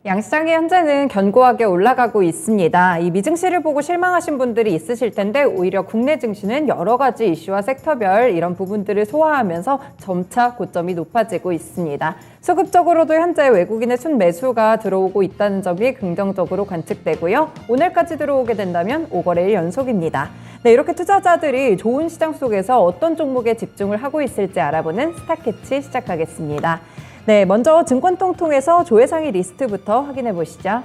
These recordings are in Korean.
양시장이 현재는 견고하게 올라가고 있습니다. 이 미증시를 보고 실망하신 분들이 있으실 텐데 오히려 국내 증시는 여러 가지 이슈와 섹터별 이런 부분들을 소화하면서 점차 고점이 높아지고 있습니다. 수급적으로도 현재 외국인의 순매수가 들어오고 있다는 점이 긍정적으로 관측되고요. 오늘까지 들어오게 된다면 5거래일 연속입니다. 네, 이렇게 투자자들이 좋은 시장 속에서 어떤 종목에 집중을 하고 있을지 알아보는 스타캐치 시작하겠습니다. 네, 먼저 증권통통에서 조회상위 리스트부터 확인해 보시죠.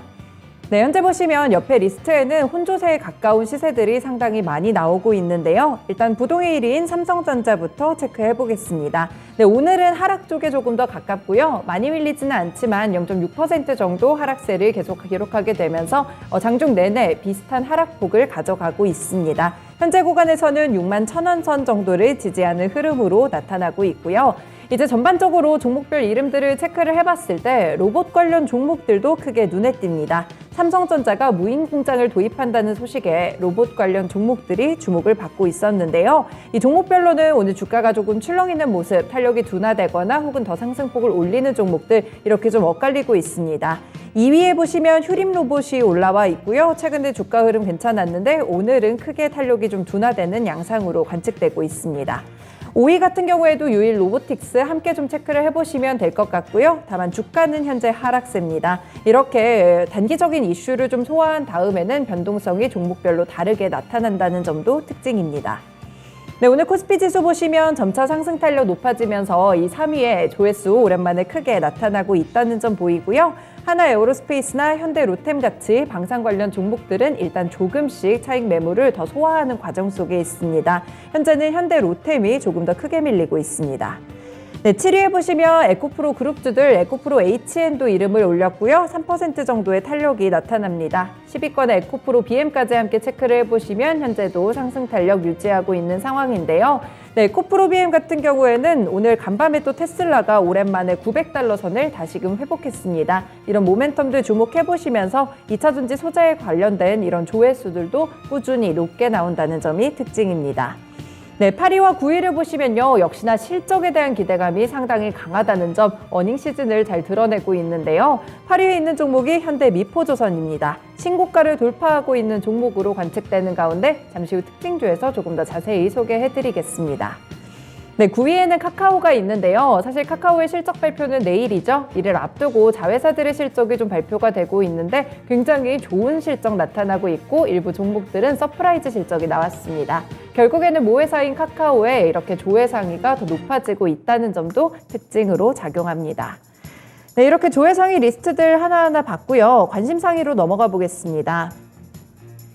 네, 현재 보시면 옆에 리스트에는 혼조세에 가까운 시세들이 상당히 많이 나오고 있는데요. 일단 부동의 1위인 삼성전자부터 체크해 보겠습니다. 네, 오늘은 하락 쪽에 조금 더 가깝고요. 많이 밀리지는 않지만 0.6% 정도 하락세를 계속 기록하게 되면서 장중 내내 비슷한 하락폭을 가져가고 있습니다. 현재 구간에서는 6만 1,000원 선 정도를 지지하는 흐름으로 나타나고 있고요. 이제 전반적으로 종목별 이름들을 체크를 해봤을 때 로봇 관련 종목들도 크게 눈에 띕니다. 삼성전자가 무인 공장을 도입한다는 소식에 로봇 관련 종목들이 주목을 받고 있었는데요. 이 종목별로는 오늘 주가가 조금 출렁이는 모습, 탄력이 둔화되거나 혹은 더 상승폭을 올리는 종목들 이렇게 좀 엇갈리고 있습니다. 2위에 보시면 휴림 로봇이 올라와 있고요. 최근에 주가 흐름 괜찮았는데 오늘은 크게 탄력이 좀 둔화되는 양상으로 관측되고 있습니다. 5위 같은 경우에도 유일 로보틱스 함께 좀 체크를 해보시면 될 것 같고요. 다만 주가는 현재 하락세입니다. 이렇게 단기적인 이슈를 좀 소화한 다음에는 변동성이 종목별로 다르게 나타난다는 점도 특징입니다. 네, 오늘 코스피 지수 보시면 점차 상승 탄력 높아지면서 이 3위에 조회수 오랜만에 크게 나타나고 있다는 점 보이고요. 하나 에어로스페이스나 현대 로템 같이 방산 관련 종목들은 일단 조금씩 차익 매물을 더 소화하는 과정 속에 있습니다. 현재는 현대 로템이 조금 더 크게 밀리고 있습니다. 네, 7위에 보시면 에코프로 그룹주들 에코프로 HN도 이름을 올렸고요. 3% 정도의 탄력이 나타납니다. 10위권의 에코프로 BM까지 함께 체크를 해보시면 현재도 상승 탄력 유지하고 있는 상황인데요. 네, 에코프로 BM 같은 경우에는 오늘 간밤에 또 테슬라가 오랜만에 900달러 선을 다시금 회복했습니다. 이런 모멘텀들 주목해보시면서 2차전지 소재에 관련된 이런 조회수들도 꾸준히 높게 나온다는 점이 특징입니다. 네, 8위와 9위를 보시면요. 역시나 실적에 대한 기대감이 상당히 강하다는 점 어닝 시즌을 잘 드러내고 있는데요. 8위에 있는 종목이 현대 미포조선입니다. 신고가를 돌파하고 있는 종목으로 관측되는 가운데 잠시 후 특징주에서 조금 더 자세히 소개해드리겠습니다. 네, 9위에는 카카오가 있는데요. 사실 카카오의 실적 발표는 내일이죠. 이를 앞두고 자회사들의 실적이 좀 발표가 되고 있는데 굉장히 좋은 실적 나타나고 있고 일부 종목들은 서프라이즈 실적이 나왔습니다. 결국에는 모회사인 카카오에 이렇게 조회상위가 더 높아지고 있다는 점도 특징으로 작용합니다. 네, 이렇게 조회상위 리스트들 하나하나 봤고요. 관심상위로 넘어가 보겠습니다.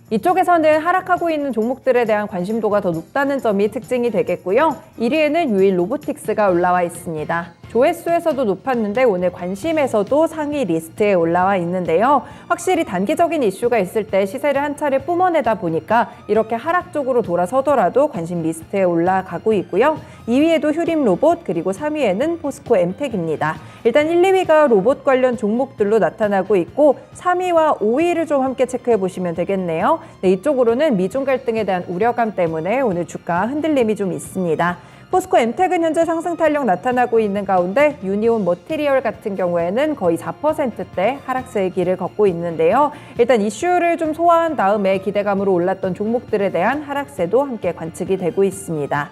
이쪽에서는 하락하고 있는 종목들에 대한 관심도가 더 높다는 점이 특징이 되겠고요. 1위에는 유일 로보틱스가 올라와 있습니다. 조회수에서도 높았는데 오늘 관심에서도 상위 리스트에 올라와 있는데요. 확실히 단기적인 이슈가 있을 때 시세를 한 차례 뿜어내다 보니까 이렇게 하락 쪽으로 돌아서더라도 관심 리스트에 올라가고 있고요. 2위에도 휴림 로봇 그리고 3위에는 포스코 엠텍입니다. 일단 1, 2위가 로봇 관련 종목들로 나타나고 있고 3위와 5위를 좀 함께 체크해 보시면 되겠네요. 네, 이쪽으로는 미중 갈등에 대한 우려감 때문에 오늘 주가 흔들림이 좀 있습니다. 포스코 엠텍은 현재 상승 탄력 나타나고 있는 가운데 유니온 머티리얼 같은 경우에는 거의 4%대 하락세의 길을 걷고 있는데요. 일단 이슈를 좀 소화한 다음에 기대감으로 올랐던 종목들에 대한 하락세도 함께 관측이 되고 있습니다.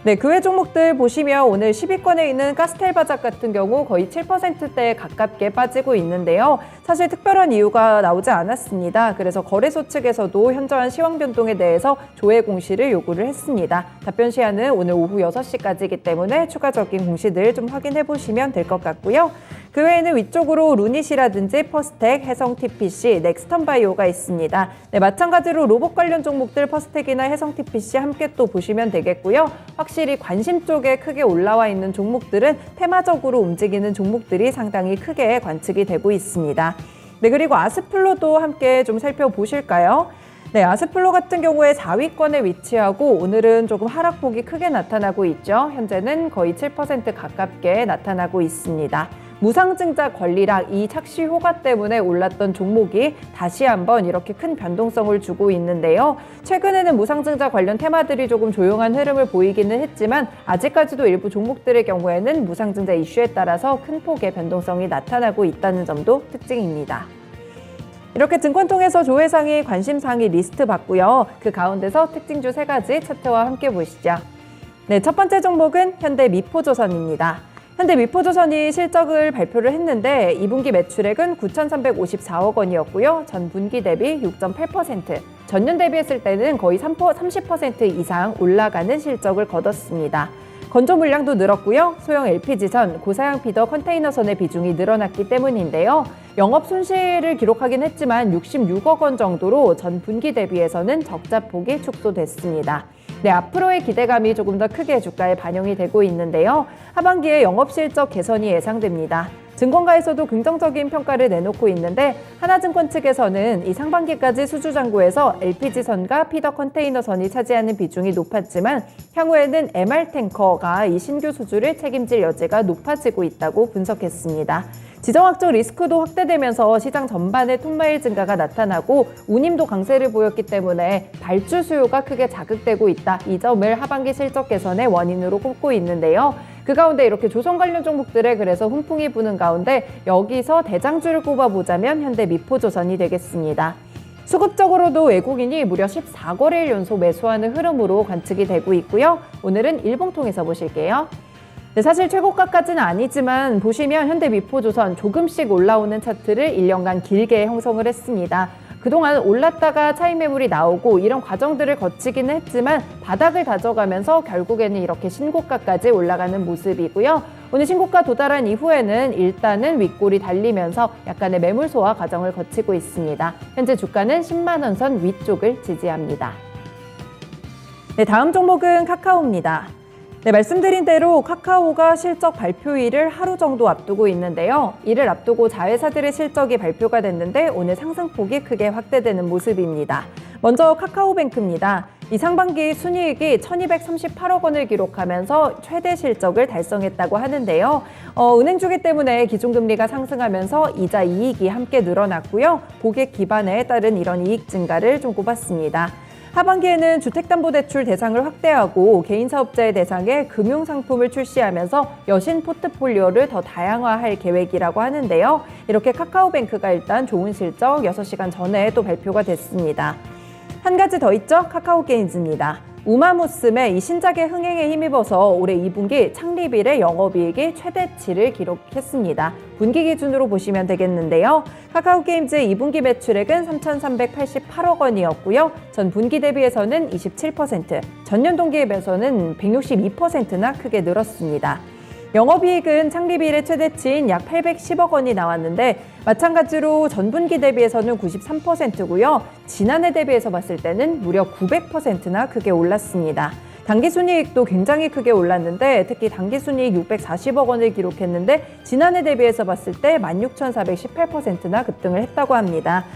네, 그 외 종목들 보시면 오늘 10위권에 있는 가스텔바작 같은 경우 거의 7%대에 가깝게 빠지고 있는데요. 사실 특별한 이유가 나오지 않았습니다. 그래서 거래소 측에서도 현저한 시황 변동에 대해서 조회 공시를 요구를 했습니다. 답변 시한은 오늘 오후 6시까지이기 때문에 추가적인 공시들 좀 확인해 보시면 될 것 같고요. 그 외에는 위쪽으로 루닛이라든지 퍼스텍, 해성TPC, 넥스턴바이오가 있습니다. 네, 마찬가지로 로봇 관련 종목들 퍼스텍이나 해성TPC 함께 또 보시면 되겠고요. 확실히 관심 쪽에 크게 올라와 있는 종목들은 테마적으로 움직이는 종목들이 상당히 크게 관측이 되고 있습니다. 네, 그리고 아스플로도 함께 좀 살펴보실까요? 네, 아스플로 같은 경우에 4위권에 위치하고 오늘은 조금 하락폭이 크게 나타나고 있죠. 현재는 거의 7% 가깝게 나타나고 있습니다. 무상증자 권리락 이 착시 효과 때문에 올랐던 종목이 다시 한번 이렇게 큰 변동성을 주고 있는데요. 최근에는 무상증자 관련 테마들이 조금 조용한 흐름을 보이기는 했지만 아직까지도 일부 종목들의 경우에는 무상증자 이슈에 따라서 큰 폭의 변동성이 나타나고 있다는 점도 특징입니다. 이렇게 증권통에서 조회상이 관심사항이 리스트 봤고요. 그 가운데서 특징주 3가지 차트와 함께 보시죠. 네, 첫 번째 종목은 현대미포조선입니다. 현대미포조선이 실적을 발표를 했는데 2분기 매출액은 9,354억 원이었고요. 전분기 대비 6.8%, 전년 대비했을 때는 거의 30% 이상 올라가는 실적을 거뒀습니다. 건조 물량도 늘었고요. 소형 LPG선, 고사양 피더 컨테이너선의 비중이 늘어났기 때문인데요. 영업 손실을 기록하긴 했지만 66억 원 정도로 전 분기 대비해서는 적자폭이 축소됐습니다. 네, 앞으로의 기대감이 조금 더 크게 주가에 반영이 되고 있는데요. 하반기에 영업 실적 개선이 예상됩니다. 증권가에서도 긍정적인 평가를 내놓고 있는데 하나증권 측에서는 이 상반기까지 수주장고에서 LPG선과 피더 컨테이너선이 차지하는 비중이 높았지만 향후에는 MR탱커가 이 신규 수주를 책임질 여지가 높아지고 있다고 분석했습니다. 지정학적 리스크도 확대되면서 시장 전반에 톤마일 증가가 나타나고 운임도 강세를 보였기 때문에 발주 수요가 크게 자극되고 있다. 이 점을 하반기 실적 개선의 원인으로 꼽고 있는데요. 그 가운데 이렇게 조선 관련 종목들에 그래서 훈풍이 부는 가운데 여기서 대장주를 꼽아보자면 현대미포조선이 되겠습니다. 수급적으로도 외국인이 무려 14거래일 연속 매수하는 흐름으로 관측이 되고 있고요. 오늘은 일봉통에서 보실게요. 네, 사실 최고가까지는 아니지만 보시면 현대미포조선 조금씩 올라오는 차트를 1년간 길게 형성을 했습니다. 그동안 올랐다가 차익 매물이 나오고 이런 과정들을 거치기는 했지만 바닥을 다져가면서 결국에는 이렇게 신고가까지 올라가는 모습이고요. 오늘 신고가 도달한 이후에는 일단은 윗골이 달리면서 약간의 매물 소화 과정을 거치고 있습니다. 현재 주가는 10만 원 선 위쪽을 지지합니다. 네, 다음 종목은 카카오입니다. 네, 말씀드린 대로 카카오가 실적 발표일을 하루 정도 앞두고 있는데요. 이를 앞두고 자회사들의 실적이 발표가 됐는데 오늘 상승폭이 크게 확대되는 모습입니다. 먼저 카카오뱅크입니다. 이 상반기 순이익이 1,238억 원을 기록하면서 최대 실적을 달성했다고 하는데요. 은행 주기 때문에 기준금리가 상승하면서 이자 이익이 함께 늘어났고요. 고객 기반에 따른 이런 이익 증가를 좀 꼽았습니다. 하반기에는 주택담보대출 대상을 확대하고 개인사업자의 대상에 금융상품을 출시하면서 여신 포트폴리오를 더 다양화할 계획이라고 하는데요. 이렇게 카카오뱅크가 일단 좋은 실적 6시간 전에 또 발표가 됐습니다. 한 가지 더 있죠? 카카오게임즈입니다. 우마무스메 이 신작의 흥행에 힘입어서 올해 2분기 창립 이래 영업이익이 최대치를 기록했습니다. 분기 기준으로 보시면 되겠는데요. 카카오게임즈 2분기 매출액은 3,388억 원이었고요. 전 분기 대비해서는 27%, 전년 동기에 비해서는 162%나 크게 늘었습니다. 영업이익은 창립 이래 최대치인 약 810억 원이 나왔는데 마찬가지로 전분기 대비해서는 93%고요. 지난해 대비해서 봤을 때는 무려 900%나 크게 올랐습니다. 당기순이익도 굉장히 크게 올랐는데 특히 당기순이익 640억 원을 기록했는데 지난해 대비해서 봤을 때 16,418%나 급등을 했다고 합니다.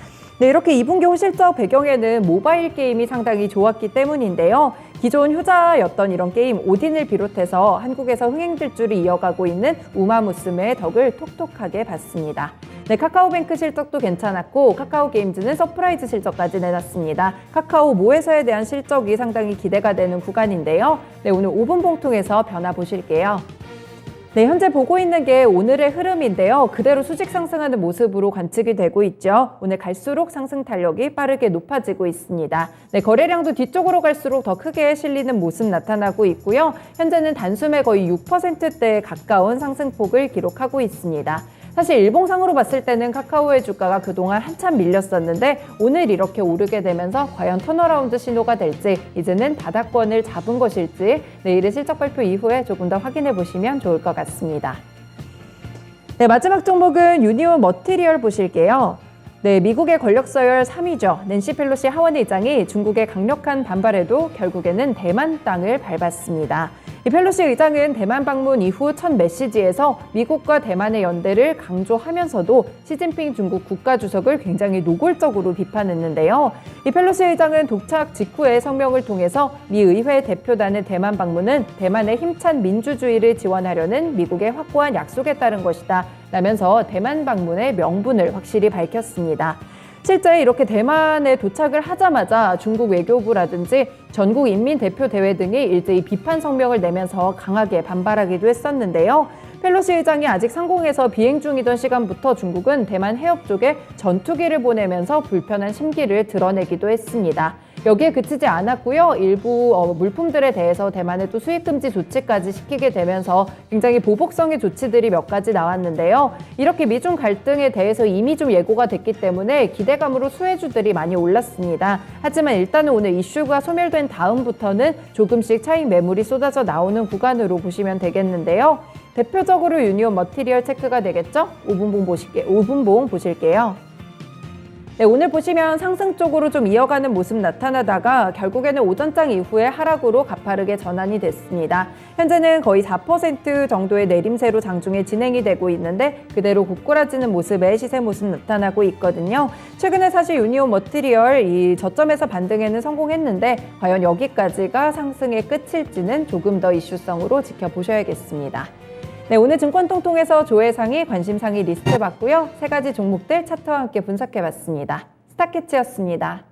네, 이렇게 2분기 호실적 배경에는 모바일 게임이 상당히 좋았기 때문인데요. 기존 효자였던 이런 게임 오딘을 비롯해서 한국에서 흥행질주를 이어가고 있는 우마무스메의 덕을 톡톡하게 봤습니다. 네, 카카오뱅크 실적도 괜찮았고 카카오게임즈는 서프라이즈 실적까지 내놨습니다. 카카오 모회사에 대한 실적이 상당히 기대가 되는 구간인데요. 네, 오늘 5분 봉통에서 변화 보실게요. 네, 현재 보고 있는 게 오늘의 흐름인데요. 그대로 수직 상승하는 모습으로 관측이 되고 있죠. 오늘 갈수록 상승 탄력이 빠르게 높아지고 있습니다. 네, 거래량도 뒤쪽으로 갈수록 더 크게 실리는 모습 나타나고 있고요. 현재는 단숨에 거의 6%대에 가까운 상승폭을 기록하고 있습니다. 사실 일봉상으로 봤을 때는 카카오의 주가가 그동안 한참 밀렸었는데 오늘 이렇게 오르게 되면서 과연 턴어라운드 신호가 될지 이제는 바닥권을 잡은 것일지 내일의 실적 발표 이후에 조금 더 확인해 보시면 좋을 것 같습니다. 네, 마지막 종목은 유니온 머티리얼 보실게요. 네, 미국의 권력 서열 3위죠. 낸시 펠로시 하원 의장이 중국의 강력한 반발에도 결국에는 대만 땅을 밟았습니다. 이 펠로시 의장은 대만 방문 이후 첫 메시지에서 미국과 대만의 연대를 강조하면서도 시진핑 중국 국가주석을 굉장히 노골적으로 비판했는데요. 이 펠로시 의장은 도착 직후에 성명을 통해서 미 의회 대표단의 대만 방문은 대만의 힘찬 민주주의를 지원하려는 미국의 확고한 약속에 따른 것이다 라면서 대만 방문의 명분을 확실히 밝혔습니다. 실제 이렇게 대만에 도착을 하자마자 중국 외교부라든지 전국인민대표대회 등이 일제히 비판 성명을 내면서 강하게 반발하기도 했었는데요. 펠로시 의장이 아직 상공에서 비행 중이던 시간부터 중국은 대만 해협 쪽에 전투기를 보내면서 불편한 심기를 드러내기도 했습니다. 여기에 그치지 않았고요. 일부 물품들에 대해서 대만의 또 수입 금지 조치까지 시키게 되면서 굉장히 보복성의 조치들이 몇 가지 나왔는데요. 이렇게 미중 갈등에 대해서 이미 좀 예고가 됐기 때문에 기대감으로 수혜주들이 많이 올랐습니다. 하지만 일단은 오늘 이슈가 소멸된 다음부터는 조금씩 차익 매물이 쏟아져 나오는 구간으로 보시면 되겠는데요. 대표적으로 유니온 머티리얼 체크가 되겠죠? 5분봉 보실게요. 네, 오늘 보시면 상승 쪽으로 좀 이어가는 모습 나타나다가 결국에는 오전장 이후에 하락으로 가파르게 전환이 됐습니다. 현재는 거의 4% 정도의 내림세로 장중에 진행이 되고 있는데 그대로 고꾸라지는 모습의 시세 모습 나타나고 있거든요. 최근에 사실 유니온 머티리얼 이 저점에서 반등에는 성공했는데 과연 여기까지가 상승의 끝일지는 조금 더 이슈성으로 지켜보셔야겠습니다. 네, 오늘 증권통통에서 조회상위, 관심상위 리스트 봤고요. 3가지 종목들 차트와 함께 분석해봤습니다. 스타캐치였습니다.